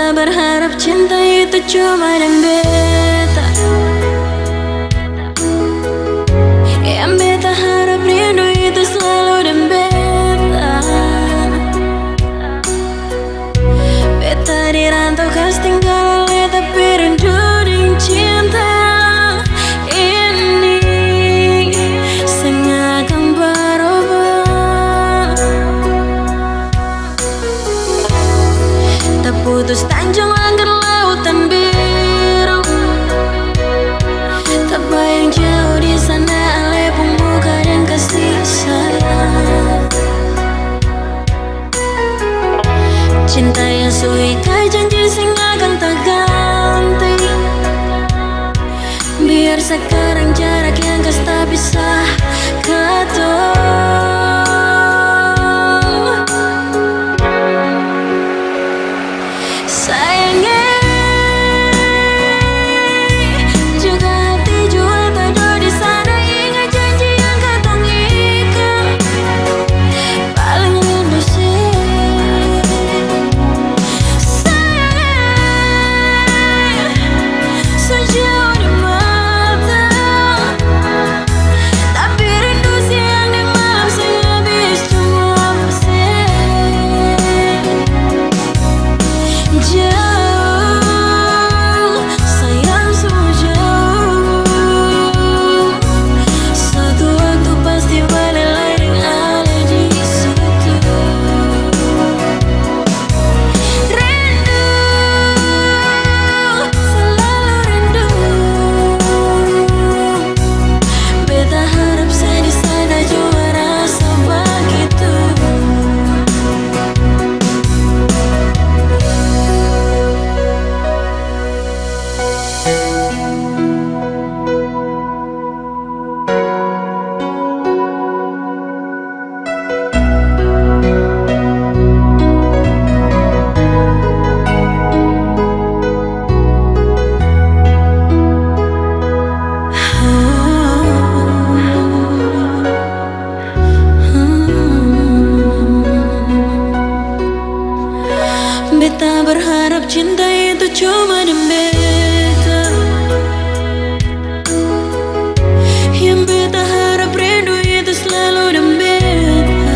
Beta berharap cinta itu cuma dan beta. Yang beta harap rindu itu selalu dan beta. Beta dirantau kas tinggal ale tapi rindu dengan cinta ini sengakan berubah. Tak putus tanjung langgar lautan biru, tak bayang jauh di sana ale pemuka dan kasih sayang. Cinta yang suika janji sing akan tak ganti. Biar sekarang jarak yang kas tak bisa ketemu. Sayangnya juga hati jua tak ada di sana. Ingat janji yang katong ikat, paling rindu sih. Sayangnya sejauh di mata, tapi rindu siang di malam sing habis cuma pasir. Jauh, sayang sungguh jauh. Satu waktu pasti balik lagi ada di situ. Rindu, selalu rindu. Beta harap saya di sana juga rasa begitu. Beta berharap cinta itu cuma dan beta. Yang beta harap rindu itu selalu dan beta.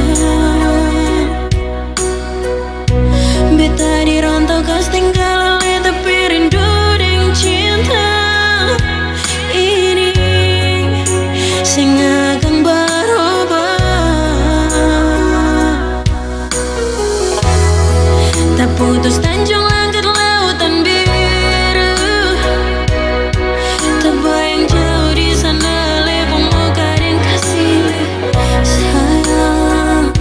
Beta dirantau kas tinggal ale tapi rindu dengan cinta ini sing akan berubah. Tak putus tanjung langgar lautan biru, tak bayang jauh di sana ale pemuka dan kasih sayang.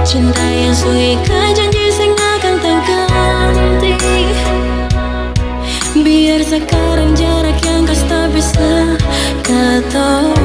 Cinta yang suika janji sing akan tak ganti. Biar sekarang jarak yang kas tak bisa ketemu.